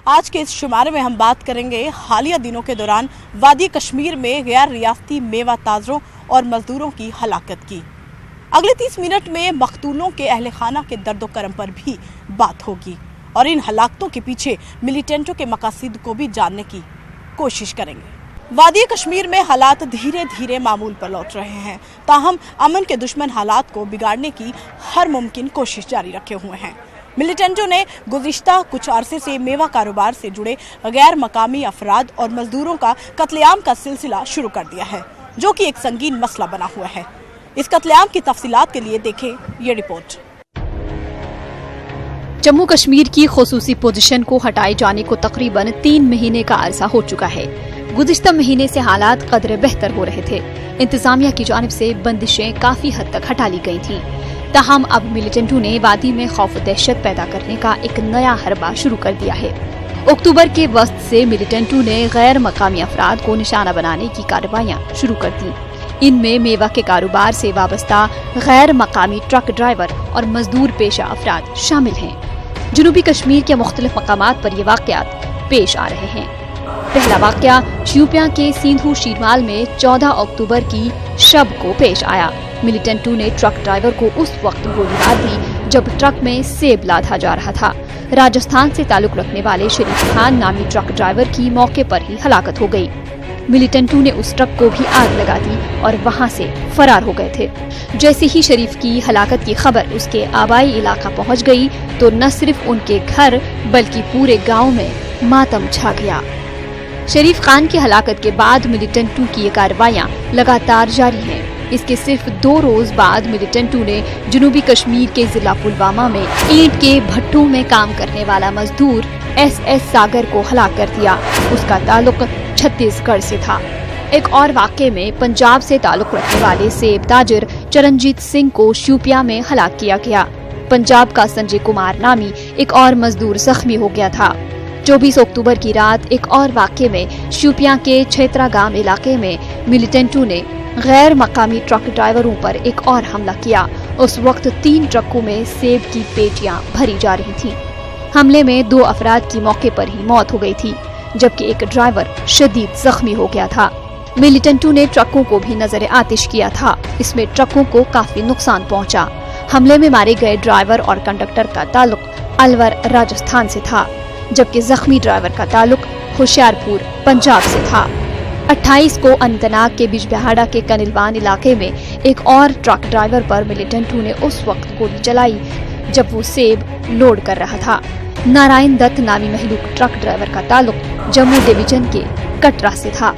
आज के इस शुमारे में हम बात करेंगे हालिया दिनों के दौरान वादी कश्मीर में गैर रियासती मेवा ताजरों और मजदूरों की हलाकत की। अगले 30 मिनट में मकतूलों के अहले खाना के दर्दो करम पर भी बात होगी और इन हलाकतों के पीछे मिलिटेंटों के मकासद को भी जानने की कोशिश करेंगे। वादी कश्मीर में हालात धीरे धीरे मामूल पर लौट रहे हैं, ताहम अमन के दुश्मन हालात को बिगाड़ने की हर मुमकिन कोशिश जारी रखे हुए हैं। मिलिटेंटों ने गुज़िश्ता कुछ अरसे से मेवा कारोबार से जुड़े गैर मकामी अफराद और मजदूरों का कत्लेआम का सिलसिला शुरू कर दिया है, जो कि एक संगीन मसला बना हुआ है। इस कत्लेआम की तफसीलात के लिए देखें ये रिपोर्ट। जम्मू कश्मीर की खुसूसी पोजीशन को हटाए जाने को तकरीबन 3 महीने का अरसा हो चुका है। गुज़िश्ता महीने से हालात कदरे बेहतर हो रहे थे। इंतजामिया की जानिब से बंदिशें काफी हद तक हटा ली गई थीं। ताहम अब मिलिटेंटों ने वादी में खौफ दहशत पैदा करने का एक नया हरबा शुरू कर दिया है। अक्टूबर के वस्त से मिलिटेंटों ने गैर मकामी अफराद को निशाना बनाने की कार्रवाइयां शुरू कर दी। इनमें मेवा के कारोबार से वाबस्ता गैर मकामी ट्रक ड्राइवर और मजदूर पेशा अफराद शामिल हैं। जनूबी कश्मीर के मुख्तलिफ मकामात पर ये वाक़यात पेश आ रहे हैं। पहला वाक़या शोपियां के सिंधु शीरमाल में 14 अक्टूबर की शब को पेश आया। मिलिटेंटों ने ट्रक ड्राइवर को उस वक्त गोली मार दी जब ट्रक में सेब लादा जा रहा था। राजस्थान से ताल्लुक रखने वाले शरीफ खान नामी ट्रक ड्राइवर की मौके पर ही हलाकत हो गई। मिलिटेंटों ने उस ट्रक को भी आग लगा दी और वहां से फरार हो गए थे। जैसे ही शरीफ की हलाकत की खबर उसके आबाई इलाका पहुंच गई तो न सिर्फ उनके घर बल्कि पूरे गांव में मातम छा गया। शरीफ खान की हलाकत के बाद मिलिटेंटों की ये कार्रवाइयां लगातार जारी हैं। इसके सिर्फ 2 रोज बाद मिलिटेंटों ने जनूबी कश्मीर के जिला पुलवामा में ईंट के भट्टों में काम करने वाला मजदूर SS सागर को हलाक कर दिया। उसका ताल्लुक छत्तीसगढ़ से था। एक और वाक़े में पंजाब से ताल्लुक रखने वाले सेब ताजर चरणजीत सिंह को शोपियां में हलाक किया गया। पंजाब का संजय कुमार नामी एक और मजदूर जख्मी हो गया था। 24 अक्टूबर की रात एक और वाक़े में शोपियां के छेत्रागाम इलाके में मिलिटेंटों ने गैर मकामी ट्रक ड्राइवरों पर एक और हमला किया। उस वक्त 3 ट्रकों में सेब की पेटियां भरी जा रही थीं। हमले में 2 अफराद की मौके पर ही मौत हो गई थी, जबकि एक ड्राइवर शदीद जख्मी हो गया था। मिलिटेंटों ने ट्रकों को भी नजर आतिश किया था। इसमें ट्रकों को काफी नुकसान पहुंचा। हमले में मारे गए ड्राइवर और कंडक्टर का ताल्लुक अलवर राजस्थान से था, जबकि जख्मी ड्राइवर का ताल्लुक होशियारपुर पंजाब से था। 28 को अनंतनाग के बिजबिहाड़ा के कनिलवान इलाके में एक और ट्रक ड्राइवर पर मिलिटेंटों ने उस वक्त गोली चलाई जब वो सेब लोड कर रहा था। नारायण दत्त नामी महलूक ट्रक ड्राइवर का ताल्लुक जम्मू डिवीजन के कटरा से था।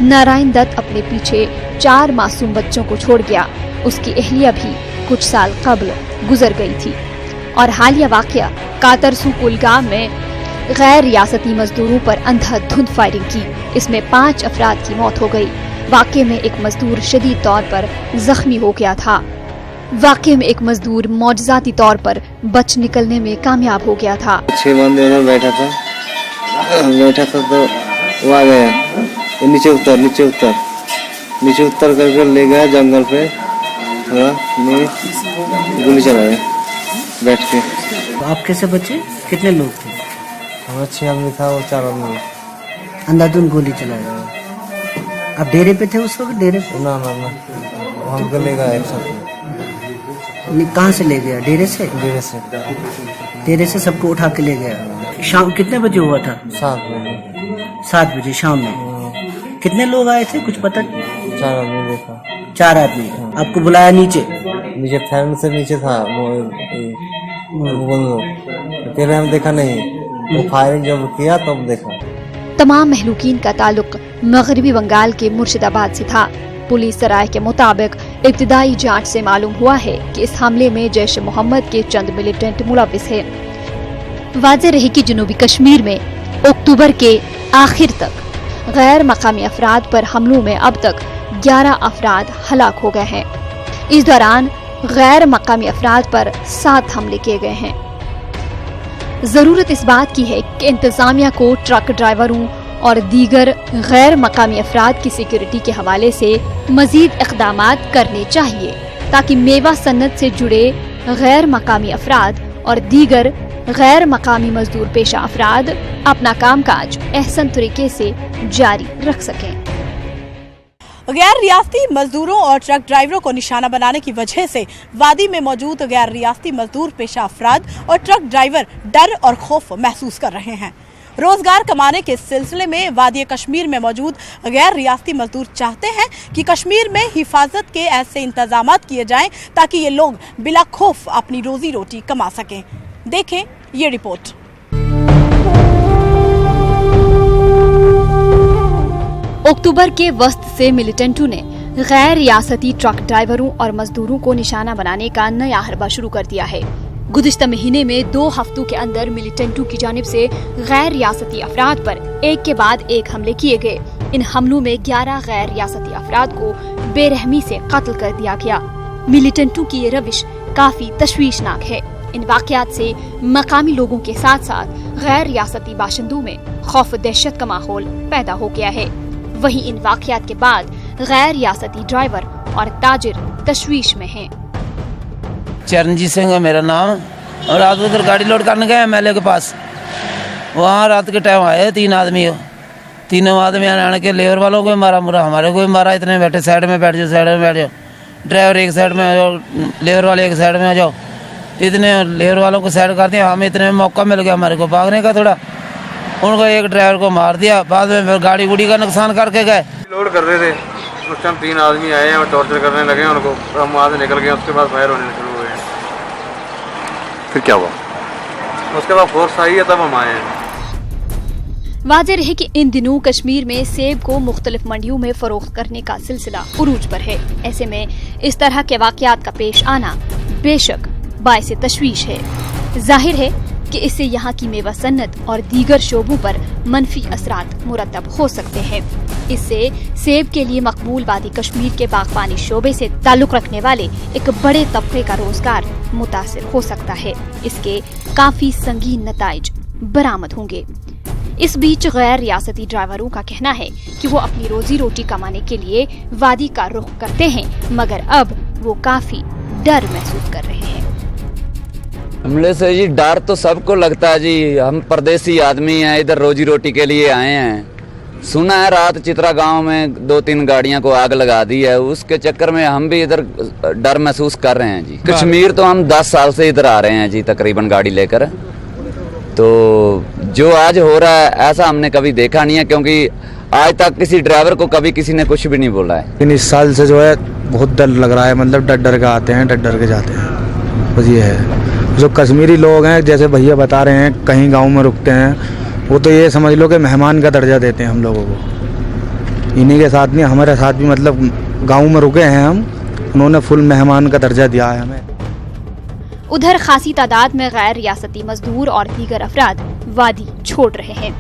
नारायण दत्त अपने पीछे 4 मासूम बच्चों को छोड़ गया। उसकी अहलिया भी कुछ साल कबल गुजर गई थी। और हालिया वाक़या कातरसू कुलगाम में गैर रियासती मजदूरों पर अंधाधुंध फायरिंग की। इसमें 5 अफराद की मौत हो गई। वाक़े में एक मजदूर शदीद तौर पर जख्मी हो गया था। वाक़े में एक मजदूर मौजज़ाती तौर पर बच निकलने में कामयाब हो गया था। 6 बंदे में बैठा था तो वो आ गया। नीचे उतर करके ले गया जंगल पे, में गोली चलाया बैठ के। आप कैसे बचे? कितने लोग थे? हमारा 6 आदमी था और 4 आदमी। अंधाधुंध गोली चलाया। आप डेरे पे थे उस वक्त? डेरे पे? ना हमको ले गया एक साथ। कहाँ से ले गया? डेरे से? डेरे से सबको उठा के ले गया। शाम कितने बजे हुआ था? 7 बजे शाम में। कितने लोग आए थे कुछ पता? 4 आदमी देखा। 4 आदमी। आपको बुलाया नीचे फैन से नीचे था अकेले हम देखा नहीं। वो फायरिंग जब किया तब देखा। तमाम महलूकीन का ताल्लुक मगरबी बंगाल के मुर्शिदाबाद से था। पुलिस सराय के मुताबिक इब्तिदाई जांच से मालूम हुआ है कि इस हमले में जैश मोहम्मद के चंद मिलिटेंट मुलविस हैं। वाज़ेह रहे कि जनूबी कश्मीर में अक्टूबर के आखिर तक गैर मकामी अफराद पर हमलों में अब तक 11 अफराद हलाक हो गए हैं। इस दौरान गैर मकामी अफराद पर 7 हमले किए गए हैं। जरूरत इस बात की है कि इंतजामिया को ट्रक ड्राइवरों और दीगर गैर मकामी अफराद की सिक्योरिटी के हवाले से मजीद इक़दामात करने चाहिए ताकि मेवा सन्नत से जुड़े गैर मकामी अफराद और दीगर गैर मकामी मजदूर पेशा अफराद अपना कामकाज एहसन तरीके से जारी रख सकें। गैर रियासती मजदूरों और ट्रक ड्राइवरों को निशाना बनाने की वजह से वादी में मौजूद गैर रियासती मजदूर पेशा अफराद और ट्रक ड्राइवर डर और खौफ महसूस कर रहे हैं। रोजगार कमाने के सिलसिले में वादी कश्मीर में मौजूद गैर रियासती मजदूर चाहते हैं कि कश्मीर में हिफाजत के ऐसे इंतजामात किए जाएं ताकि ये लोग बिला खौफ अपनी रोजी रोटी कमा सकें। देखें ये रिपोर्ट। अक्टूबर के वस्त से मिलिटेंटों ने गैर रियासती ट्रक ड्राइवरों और मजदूरों को निशाना बनाने का नया हरबा शुरू कर दिया है। गुज़िश्ता महीने में 2 हफ्तों के अंदर मिलिटेंटों की जानिब से गैर रियासती अफराद पर एक के बाद एक हमले किए गए। इन हमलों में 11 गैर रियासती अफराद को बेरहमी से कत्ल कर दिया गया। मिलिटेंटों की ये रविश काफी तशवीशनाक है। इन वाकयात से मकामी लोगों के साथ साथ गैर रियासती बाशिंदों में खौफ दहशत का माहौल पैदा हो गया है। वहीं इन वाकयात के बाद गैर रियासती ड्राइवर और ताजिर तशवीश में हैं। चरणजीत सिंह है मेरा नाम, और रात उधर गाड़ी लोड करने गए MLA के पास। वहाँ रात के टाइम आए 3 आदमी, तीनों आदमी आने के लेबर वालों को मारा मुरा, हमारे को भी मारा। इतने बैठे साइड में बैठ जाओ, साइड में बैठ जाओ, ड्राइवर एक साइड में आ जाओ, लेबर वाले एक साइड में आ जाओ। इतने लेबर वालों को साइड कर दिया। हमें इतने में मौका मिल गया हमारे को भागने का थोड़ा, उनको एक ड्राइवर को मार दिया। बाद में फिर गाड़ी गुड़ी का नुकसान करके गए। लोड कर रहे थे उस टाइम 3 आदमी आए हैं और टॉर्चर करने लगे उनको। हम वहाँ से निकल गए, उसके बाद फायर होने शुरू हुए हैं। फिर क्या हुआ? उसके बाद फोर्स आई है तब हम आए हैं। वाज़ेह है कि इन दिनों कश्मीर में सेब को मुख्तलिफ मंडियों में फरोख्त करने का सिलसिला उरूज पर है। ऐसे में इस तरह के वाकयात का पेश आना बेशक बाइसे तशवीश है। जाहिर है कि इससे यहाँ की मेवा सन्नत और दीगर शोबों पर मनफी असरात मुरतब हो सकते हैं। इससे सेब के लिए मकबूल वादी कश्मीर के बागबानी शोबे से ताल्लुक रखने वाले एक बड़े तबके का रोजगार मुतासिर हो सकता है। इसके काफी संगीन नताइज बरामद होंगे। इस बीच गैर रियासती ड्राइवरों का कहना है कि वो अपनी रोजी रोटी कमाने के लिए वादी का रुख करते हैं, मगर अब वो काफी डर महसूस कर रहे हैं। हमले से जी डर तो सबको लगता है जी। हम परदेसी आदमी हैं, इधर रोजी रोटी के लिए आए हैं। सुना है रात चित्रा गांव में 2-3 गाड़ियां को आग लगा दी है, उसके चक्कर में हम भी इधर डर महसूस कर रहे हैं जी। कश्मीर तो हम 10 साल से इधर आ रहे हैं जी, तकरीबन गाड़ी लेकर। तो जो आज हो रहा है ऐसा हमने कभी देखा नहीं है, क्योंकि आज तक किसी ड्राइवर को कभी किसी ने कुछ भी नहीं बोला है। लेकिन इस साल से जो है बहुत डर लग रहा है, मतलब डर डर के आते हैं, डर डर के जाते हैं। बस ये है। जो कश्मीरी लोग हैं, जैसे भैया बता रहे हैं, कहीं गांव में रुकते हैं, वो तो ये समझ लो कि मेहमान का दर्जा देते हैं हम लोगों को। इन्हीं के साथ नहीं, हमारे साथ भी मतलब गांव में रुके हैं हम, उन्होंने फुल मेहमान का दर्जा दिया है हमें। उधर खासी तादाद में गैर रियासती मजदूर और दीगर अफराद वादी छोड़ रहे हैं।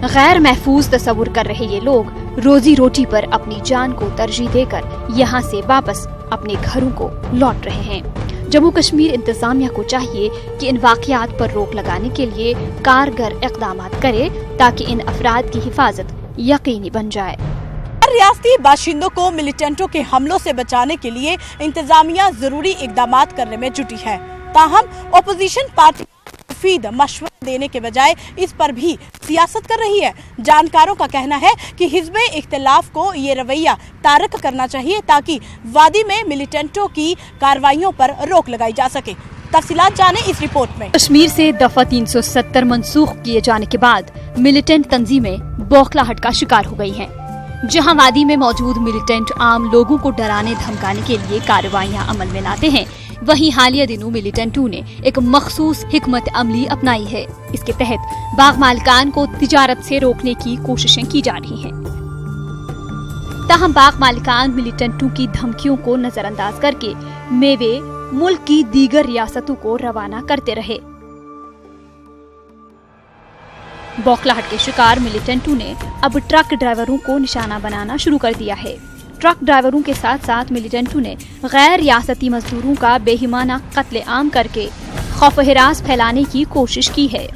गैर महफूज तस्वुर कर रहे ये लोग रोजी रोटी पर अपनी जान को तरजीह देकर यहाँ से वापस अपने घरों को लौट रहे हैं। जम्मू कश्मीर इंतजामिया को चाहिए कि इन वाकयात पर रोक लगाने के लिए कारगर इक़दामात करे ताकि इन अफराद की हिफाजत यकीनी बन जाए। रियासती बाशिंदों को मिलिटेंटों के हमलों से बचाने के लिए इंतजामिया जरूरी इक़दामात करने में जुटी है। ताहम अपोजिशन पार्टी मुफीद मशवरा देने के बजाय इस पर भी सियासत कर रही है। जानकारों का कहना है कि हिज़्बे इख्तिलाफ को ये रवैया तारक करना चाहिए ताकि वादी में मिलिटेंटों की कार्रवाइयों पर रोक लगाई जा सके। तफसीलात जाने इस रिपोर्ट में। कश्मीर से दफा 370 मंसूख किए जाने के बाद मिलिटेंट तंजीमें बौखलाहट का शिकार हो गई हैं। जहां वादी में मौजूद मिलिटेंट आम लोगों को डराने धमकाने के लिए कार्रवाइयां अमल में लाते हैं, वहीं हालिया दिनों मिलिटेंटों ने एक मखसूस हिकमत अमली अपनाई है। इसके तहत बाग मालिकान को तिजारत से रोकने की कोशिशें की जा रही हैं। ताहम बाग मालिकान मिलिटेंटों की धमकियों को नजरअंदाज करके मेवे मुल्क की दीगर रियासतों को रवाना करते रहे। बौखलाहट के शिकार मिलिटेंटों ने अब ट्रक ड्राइवरों को निशाना बनाना शुरू कर दिया है। ट्रक ड्राइवरों के साथ साथ मिलिटेंटों ने गैर रियासती मजदूरों का बेहिमाना कत्ले आम करके खौफ हिरास फैलाने की कोशिश की है।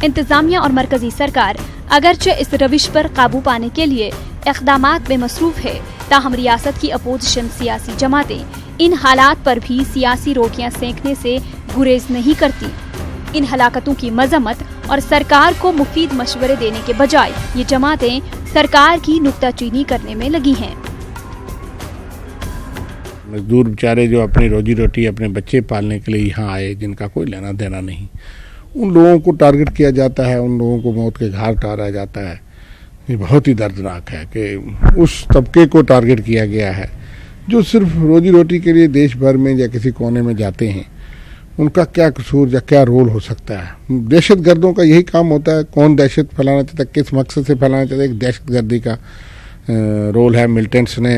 इंतजामिया और मरकजी सरकार अगरचे इस रविश पर काबू पाने के लिए इक़दामात में मसरूफ है, ताहम रियासत की अपोजिशन सियासी जमातें इन हालात पर भी सियासी रोटियां सेंकने से गुरेज नहीं करती इन हलाकतों की मजम्मत और सरकार को मुफीद मशवरे देने के बजाय ये जमातें सरकार की नुक्ताचीनी करने में लगी हैं। मजदूर बेचारे जो अपनी रोजी रोटी अपने बच्चे पालने के लिए यहाँ आए, जिनका कोई लेना देना नहीं, उन लोगों को टारगेट किया जाता है, उन लोगों को मौत के घाट उतारा जाता है। ये बहुत ही दर्दनाक है कि उस तबके को टारगेट किया गया है जो सिर्फ रोजी रोटी के लिए देश भर में या किसी कोने में जाते हैं। उनका क्या कसूर या क्या रोल हो सकता है? दहशत गर्दों का यही काम होता है। कौन दहशत फैलाना चाहता है, किस मकसद से फैलाना चाहता है? एक दहशत गर्दी का रोल है। मिलिटेंट्स ने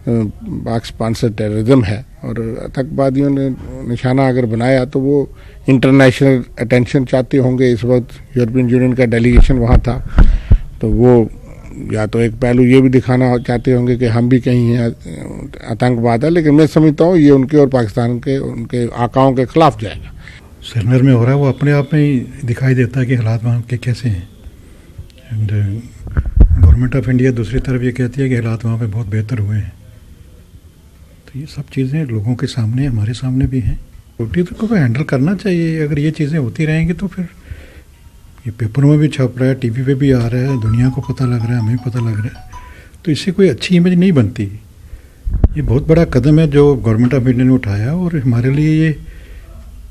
पाक स्पॉन्सर टेररिज्म है और आतंकवादियों ने निशाना अगर बनाया तो वो इंटरनेशनल अटेंशन चाहते होंगे। इस वक्त यूरोपियन यूनियन का डेलीगेशन वहाँ था, तो वो या तो एक पहलू ये भी दिखाना चाहते होंगे कि हम भी कहीं हैं आतंकवाद है, लेकिन मैं समझता हूँ ये उनके और पाकिस्तान के उनके आकाओं के खिलाफ जाएगा। श्रीनगर में हो रहा है वो अपने आप में ही दिखाई देता है कि हालात वहाँ के कैसे हैं। एंड गवर्नमेंट ऑफ इंडिया दूसरी तरफ ये कहती है कि हालात वहाँ पे बहुत बेहतर हुए हैं। तो ये सब चीज़ें लोगों के सामने, हमारे सामने भी हैं। रोटी तो को हैंडल करना चाहिए। अगर ये चीज़ें होती रहेंगी तो फिर ये पेपर में भी छप रहा है, टीवी पे भी आ रहा है, दुनिया को पता लग रहा है, हमें पता लग रहा है, तो इससे कोई अच्छी इमेज नहीं बनती। ये बहुत बड़ा कदम है जो गवर्नमेंट ऑफ इंडिया ने उठाया और हमारे लिए ये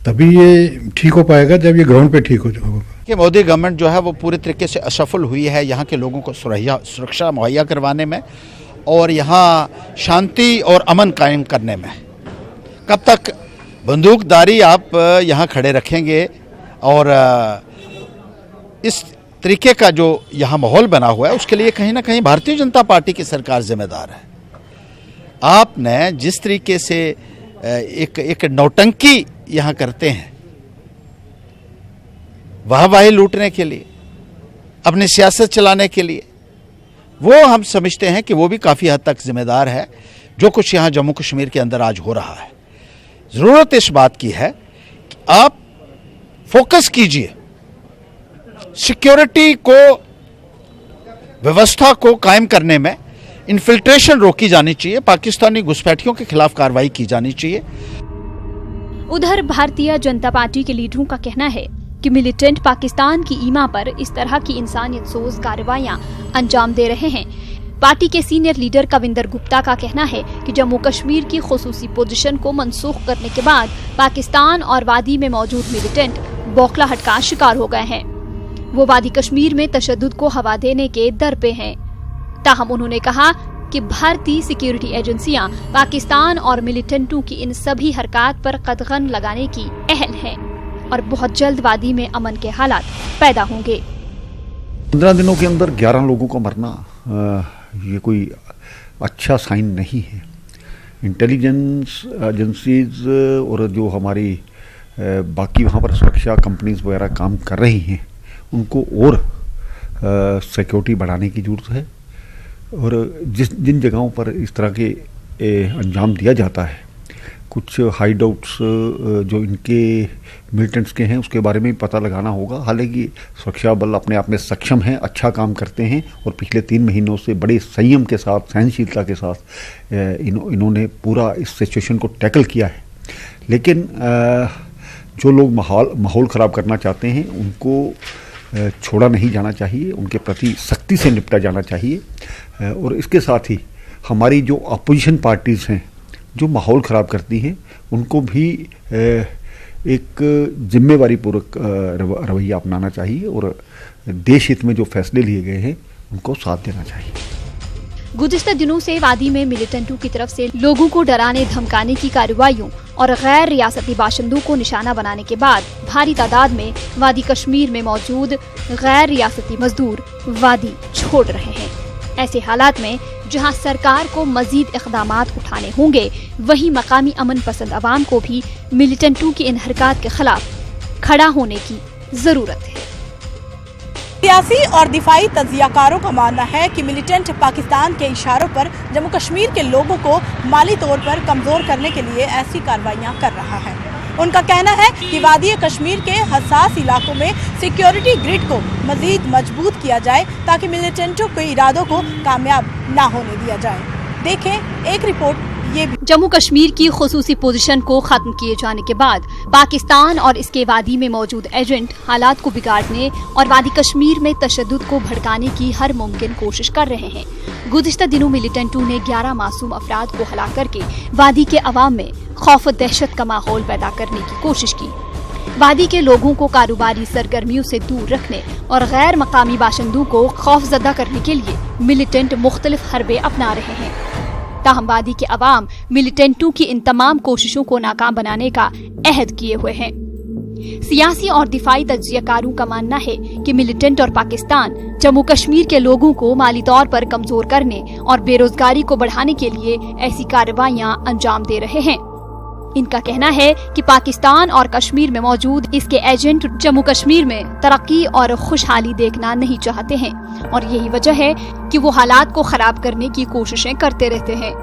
तभी ये ठीक हो पाएगा जब ये ग्राउंड पे ठीक हो जाएगा। कि मोदी गवर्नमेंट जो है वो पूरे तरीके से असफल हुई है यहाँ के लोगों को सुरक्षा मुहैया करवाने में और यहाँ शांति और अमन कायम करने में। कब तक बंदूकधारी आप यहाँ खड़े रखेंगे और इस तरीके का जो यहाँ माहौल बना हुआ है उसके लिए कहीं ना कहीं भारतीय जनता पार्टी की सरकार जिम्मेदार है। आपने जिस तरीके से एक नौटंकी यहाँ करते हैं वाहवाही लूटने के लिए, अपनी सियासत चलाने के लिए, वो हम समझते हैं कि वो भी काफ़ी हद तक जिम्मेदार है जो कुछ यहाँ जम्मू कश्मीर के अंदर आज हो रहा है। ज़रूरत इस बात की है कि आप फोकस कीजिए, सिक्योरिटी को, व्यवस्था को कायम करने में इन्फिल्ट्रेशन रोकी जानी चाहिए, पाकिस्तानी घुसपैठियों के खिलाफ कार्रवाई की जानी चाहिए। उधर भारतीय जनता पार्टी के लीडरों का कहना है कि मिलिटेंट पाकिस्तान की ईमा पर इस तरह की इंसानियत सोज कार्रवाइयां अंजाम दे रहे हैं। पार्टी के सीनियर लीडर कविंदर गुप्ता का कहना है कि जम्मू कश्मीर की खुसूसी पोजीशन को मनसूख करने के बाद पाकिस्तान और वादी में मौजूद मिलिटेंट बौखलाहट का शिकार हो गए हैं। वो वादी कश्मीर में तशद्दुद को हवा देने के दर पे हैं। ताहम उन्होंने कहा कि भारतीय सिक्योरिटी एजेंसियां पाकिस्तान और मिलिटेंटों की इन सभी हरकत पर कदगन लगाने की अहल हैं और बहुत जल्द वादी में अमन के हालात पैदा होंगे। 15 दिनों के अंदर 11 लोगों का मरना ये कोई अच्छा साइन नहीं है। इंटेलिजेंस एजेंसीज और जो हमारी बाकी वहाँ पर सुरक्षा कंपनीज वगैरह काम कर रही हैं उनको और सिक्योरिटी बढ़ाने की ज़रूरत है और जिन जगहों पर इस तरह के अंजाम दिया जाता है, कुछ हाइड आउट्स जो इनके मिलिटेंट्स के हैं उसके बारे में पता लगाना होगा। हालांकि सुरक्षा बल अपने आप में सक्षम हैं, अच्छा काम करते हैं और पिछले 3 महीनों से बड़े संयम के साथ, सहनशीलता के साथ इन्होंने पूरा इस सिचुएशन को टैकल किया है। लेकिन जो लोग माहौल ख़राब करना चाहते हैं उनको छोड़ा नहीं जाना चाहिए, उनके प्रति सख्ती से निपटा जाना चाहिए। और इसके साथ ही हमारी जो अपोजिशन पार्टीज़ हैं जो माहौल ख़राब करती हैं उनको भी एक जिम्मेवारी पूर्वक रवैया अपनाना चाहिए और देश हित में जो फैसले लिए गए हैं उनको साथ देना चाहिए। गुज़िश्ता दिनों से वादी में मिलिटेंटों की तरफ से लोगों को डराने धमकाने की कार्रवाइयों और गैर रियासती बाशिंदों को निशाना बनाने के बाद भारी तादाद में वादी कश्मीर में मौजूद गैर रियासती मजदूर वादी छोड़ रहे हैं। ऐसे हालात में जहां सरकार को मजीद इक़दामात उठाने होंगे, वहीं मकामी अमन पसंद अवाम को भी मिलिटेंटों की इन हरकत के खिलाफ खड़ा होने की जरूरत है। सियासी और दिफाई तज्जियाकारों का मानना है कि मिलिटेंट पाकिस्तान के इशारों पर जम्मू कश्मीर के लोगों को माली तौर पर कमजोर करने के लिए ऐसी कार्रवाइयां कर रहा है। उनका कहना है कि वादी कश्मीर के हसास इलाकों में सिक्योरिटी ग्रिड को मजीद मजबूत किया जाए ताकि मिलिटेंटों के इरादों को कामयाब ना होने दिया जाए। देखें एक रिपोर्ट ये भी जम्मू कश्मीर की खुसूसी पोजीशन को खत्म किए जाने के बाद पाकिस्तान और इसके वादी में मौजूद एजेंट हालात को बिगाड़ने और वादी कश्मीर में तशद्दुद को भड़काने की हर मुमकिन कोशिश कर रहे हैं। गुज़िश्ता दिनों मिलिटेंटों ने 11 मासूम अफराद को हलाक करके वादी के अवाम में खौफ और दहशत का माहौल पैदा करने की कोशिश की। वादी के लोगों को कारोबारी सरगर्मियों से दूर रखने और गैर मकामी बाशिंदों को खौफजदा करने के लिए मिलिटेंट मुख्तलिफ हरबे अपना रहे हैं। ताहम वादी के अवाम मिलिटेंटों की इन तमाम कोशिशों को नाकाम बनाने का अहद किए हुए हैं। सियासी और दिफाई तज्जियाकारों का मानना है कि मिलिटेंट और पाकिस्तान जम्मू कश्मीर के लोगों को माली तौर पर कमजोर करने और बेरोजगारी को बढ़ाने के लिए ऐसी कार्रवाइयां अंजाम दे रहे हैं। इनका कहना है कि पाकिस्तान और कश्मीर में मौजूद इसके एजेंट जम्मू कश्मीर में तरक्की और खुशहाली देखना नहीं चाहते हैं और यही वजह है कि वो हालात को खराब करने की कोशिशें करते रहते हैं।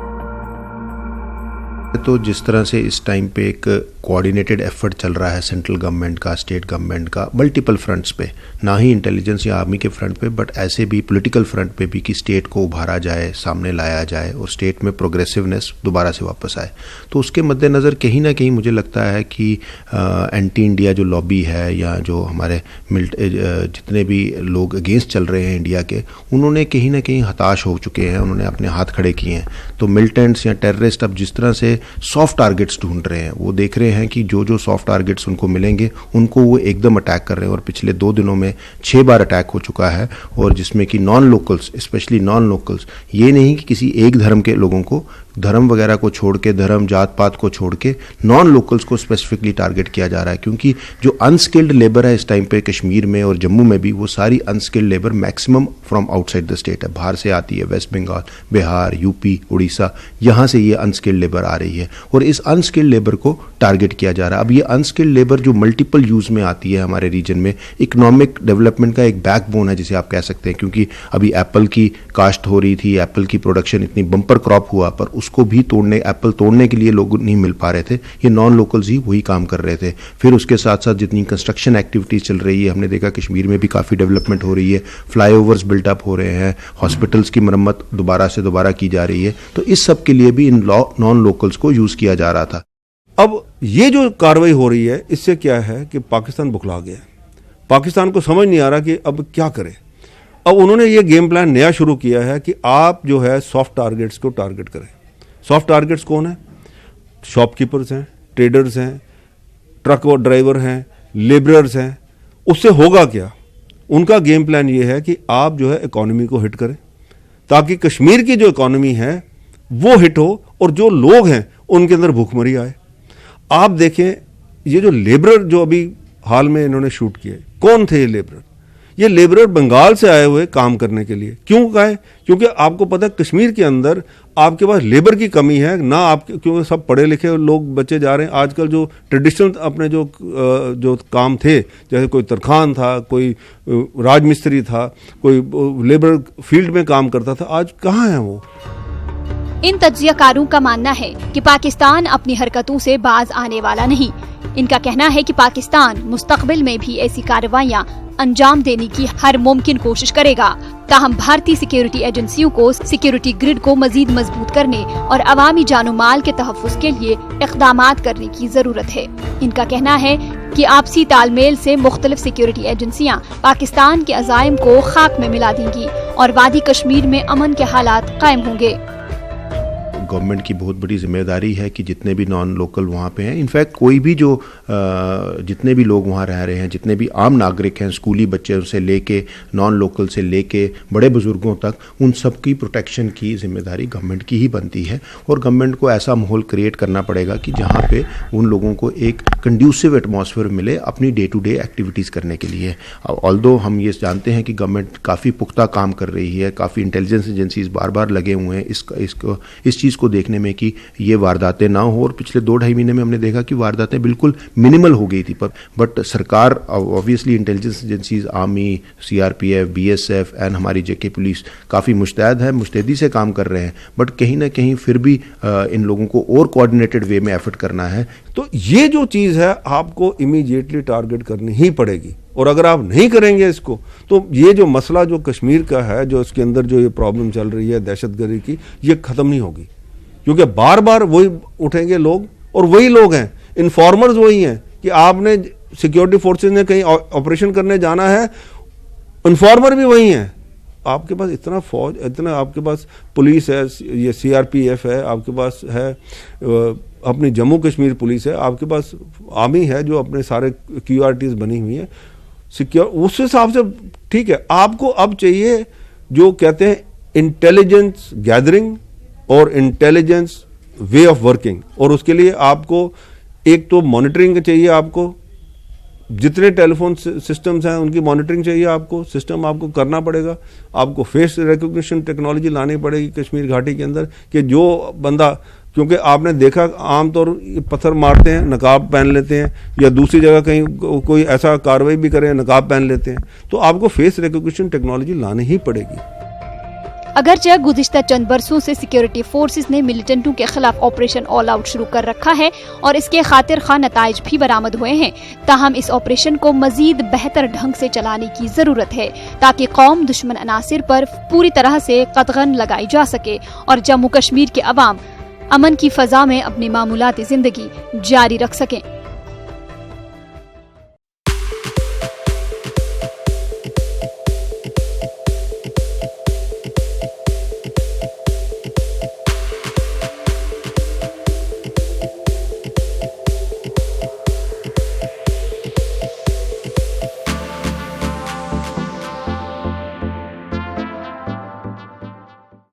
तो जिस तरह से इस टाइम पे एक कोऑर्डिनेटेड एफर्ट चल रहा है सेंट्रल गवर्नमेंट का, स्टेट गवर्नमेंट का, मल्टीपल फ्रंट्स पे, ना ही इंटेलिजेंस या आर्मी के फ्रंट पे बट ऐसे भी पॉलिटिकल फ्रंट पे भी कि स्टेट को उभारा जाए, सामने लाया जाए और स्टेट में प्रोग्रेसिवनेस दोबारा से वापस आए। तो उसके मद्देनज़र कहीं ना कहीं मुझे लगता है कि एंटी इंडिया जो लॉबी है या जो हमारे जितने भी लोग अगेंस्ट चल रहे हैं इंडिया के, उन्होंने कहीं ना कहीं हताश हो चुके हैं, उन्होंने अपने हाथ खड़े किए हैं। तो मिलिटेंट्स या टेररिस्ट अब जिस तरह से सॉफ्ट टारगेट्स ढूंढ रहे हैं, वो देख रहे हैं कि जो सॉफ्ट टारगेट्स उनको मिलेंगे उनको वो एकदम अटैक कर रहे हैं और पिछले 2 दिनों में 6 बार अटैक हो चुका है। और जिसमें कि non locals, specially non locals, ये नहीं कि किसी एक धर्म के लोगों को, धर्म वगैरह को छोड़ के, धर्म जात पात को छोड़ के नॉन लोकल्स को स्पेसिफिकली टारगेट किया जा रहा है। क्योंकि जो अनस्किल्ड लेबर है इस टाइम पे कश्मीर में और जम्मू में भी, वो सारी unskilled labour maximum from outside the state है, बाहर से आती है, वेस्ट बंगाल, बिहार, यूपी, उड़ीसा, यहाँ से ये अनस्किल्ड लेबर आ रही है और इस अनस्किल्ड लेबर को टारगेट किया जा रहा है। अब ये अनस्किल्ड लेबर जो मल्टीपल यूज में आती है हमारे रीजन में, इकोनॉमिक डेवलपमेंट का एक बैकबोन है जिसे आप कह सकते हैं। क्योंकि अभी एप्पल की काश्त हो रही थी, एप्पल की प्रोडक्शन इतनी बम्पर क्रॉप हुआ, पर उसको भी एप्पल तोड़ने के लिए लोग नहीं मिल पा रहे थे, ये नॉन लोकल्स ही वही काम कर रहे थे। फिर उसके साथ साथ जितनी कंस्ट्रक्शन एक्टिविटीज चल रही है, हमने देखा कश्मीर में भी काफ़ी डेवलपमेंट हो रही है, फ्लाईओवर्स बिल्टअप हो रहे हैं, हॉस्पिटल्स की मरम्मत दोबारा की जा रही है। तो इस सब के लिए भी इन नॉन लोकल्स को यूज किया जा रहा था। अब ये जो कार्रवाई हो रही है, इससे क्या है कि पाकिस्तान बुखला गया, पाकिस्तान को समझ नहीं आ रहा कि अब क्या करे। अब उन्होंने ये गेम प्लान नया शुरू किया है कि आप जो है सॉफ्ट टारगेट्स को टारगेट करें। सॉफ्ट टारगेट्स कौन है? शॉपकीपर्स हैं, ट्रेडर्स हैं, ट्रक और ड्राइवर हैं, लेबरर्स हैं। उससे होगा क्या? उनका गेम प्लान ये है कि आप जो है इकोनॉमी को हिट करें ताकि कश्मीर की जो इकोनॉमी है वो हिट हो और जो लोग हैं उनके अंदर भूखमरी आए। आप देखें ये जो लेबरर जो अभी हाल में इन्होंने शूट किए, कौन थे ये लेबरर? ये लेबरर बंगाल से आए हुए काम करने के लिए। क्यों कहा है? क्योंकि आपको पता है कश्मीर के अंदर आपके पास लेबर की कमी है ना, आपके क्योंकि सब पढ़े लिखे लोग बच्चे जा रहे हैं। आजकल जो ट्रेडिशनल अपने जो काम थे, जैसे कोई तरखान था, कोई राजमिस्त्री था, कोई लेबर फील्ड में काम करता था, आज कहाँ है वो? इन तज्जियाकारों का मानना है कि पाकिस्तान अपनी हरकतों से बाज आने वाला नहीं। इनका कहना है कि पाकिस्तान मुस्तकबिल में भी ऐसी कार्रवाइयां अंजाम देने की हर मुमकिन कोशिश करेगा। ताहम भारतीय सिक्योरिटी एजेंसियों को सिक्योरिटी ग्रिड को मजीद मजबूत करने और अवामी जानो माल के तहफ़्फ़ुज़ के लिए इक़दामात करने की जरूरत है। इनका कहना है कि आपसी तालमेल से मुख्तलिफ सिक्योरिटी एजेंसियां पाकिस्तान के अज़ाइम को खाक में मिला देंगी और वादी कश्मीर में अमन के हालात कायम होंगे। गवर्नमेंट की बहुत बड़ी जिम्मेदारी है कि जितने भी नॉन लोकल वहाँ पे हैं, इनफैक्ट कोई भी जो जितने भी लोग वहाँ रह रहे हैं, जितने भी आम नागरिक हैं, स्कूली बच्चे से लेके नॉन लोकल से लेके बड़े बुजुर्गों तक, उन सब की प्रोटेक्शन की जिम्मेदारी गवर्नमेंट की ही बनती है। और गवर्नमेंट को ऐसा माहौल क्रिएट करना पड़ेगा कि जहाँ पे उन लोगों को एक कंड्यूसिव एटमॉस्फेयर मिले अपनी डे टू डे एक्टिविटीज़ करने के लिए। ऑल्दो हम ये जानते हैं कि गवर्नमेंट काफ़ी पुख्ता काम कर रही है, काफ़ी इंटेलिजेंस एजेंसीज बार बार लगे हुए हैं इस चीज़ को देखने में कि ये वारदातें ना हो। और पिछले 2-2.5 महीने में हमने देखा कि वारदातें बिल्कुल मिनिमल हो गई थी, बट सरकार obviously intelligence agencies, army, CRPF, BSF and हमारी जेके पुलिस काफ़ी मुस्तैद है, मुस्तैदी से काम कर रहे हैं। बट कहीं ना कहीं फिर भी इन लोगों को और कोऑर्डिनेटेड वे में एफर्ट करना है। तो ये जो चीज़ है आपको इमीडिएटली टारगेट करनी ही पड़ेगी, और अगर आप नहीं करेंगे इसको तो ये जो मसला जो कश्मीर का है, जो इसके अंदर जो ये प्रॉब्लम चल रही है दहशतगर्दी की, ये ख़त्म नहीं होगी। क्योंकि बार बार वही उठेंगे लोग, और वही लोग हैं, इन्फॉर्मर्स वही हैं कि आपने सिक्योरिटी फोर्सेस ने कहीं ऑपरेशन करने जाना है, इन्फॉर्मर भी वही हैं। आपके पास इतना फौज, इतना आपके पास पुलिस है, ये CRPF है, आपके पास है अपनी जम्मू कश्मीर पुलिस है, आपके पास आर्मी है जो अपने सारे QRTs बनी हुई है सिक्योर, उस हिसाब से ठीक है। आपको अब चाहिए जो कहते हैं इंटेलिजेंस गैदरिंग और इंटेलिजेंस वे ऑफ वर्किंग, और उसके लिए आपको एक तो मॉनिटरिंग चाहिए, आपको जितने टेलीफोन सिस्टम्स हैं उनकी मॉनिटरिंग चाहिए, आपको सिस्टम आपको करना पड़ेगा, आपको फेस रिकॉग्निशन टेक्नोलॉजी लानी पड़ेगी कश्मीर घाटी के अंदर, कि जो बंदा, क्योंकि आपने देखा आमतौर पत्थर मारते हैं नकाब पहन लेते हैं, या दूसरी जगह कहीं कोई ऐसा कार्रवाई भी करे नकाब पहन लेते हैं, तो आपको फेस रिकॉग्निशन टेक्नोलॉजी लानी ही पड़ेगी। अगरचे गुज़िश्ता चंद बरसों से सिक्योरिटी फोर्सेस ने मिलिटेंटों के खिलाफ ऑपरेशन ऑल आउट शुरू कर रखा है और इसके खातिर खा नताइज भी बरामद हुए हैं, ताहम इस ऑपरेशन को मजीद बेहतर ढंग से चलाने की जरूरत है ताकि कौम दुश्मन अनासिर पर पूरी तरह से कदगन लगाई जा सके और जम्मू कश्मीर के अवाम अमन की फजा में अपनी मामूलाती जिंदगी जारी रख सकें।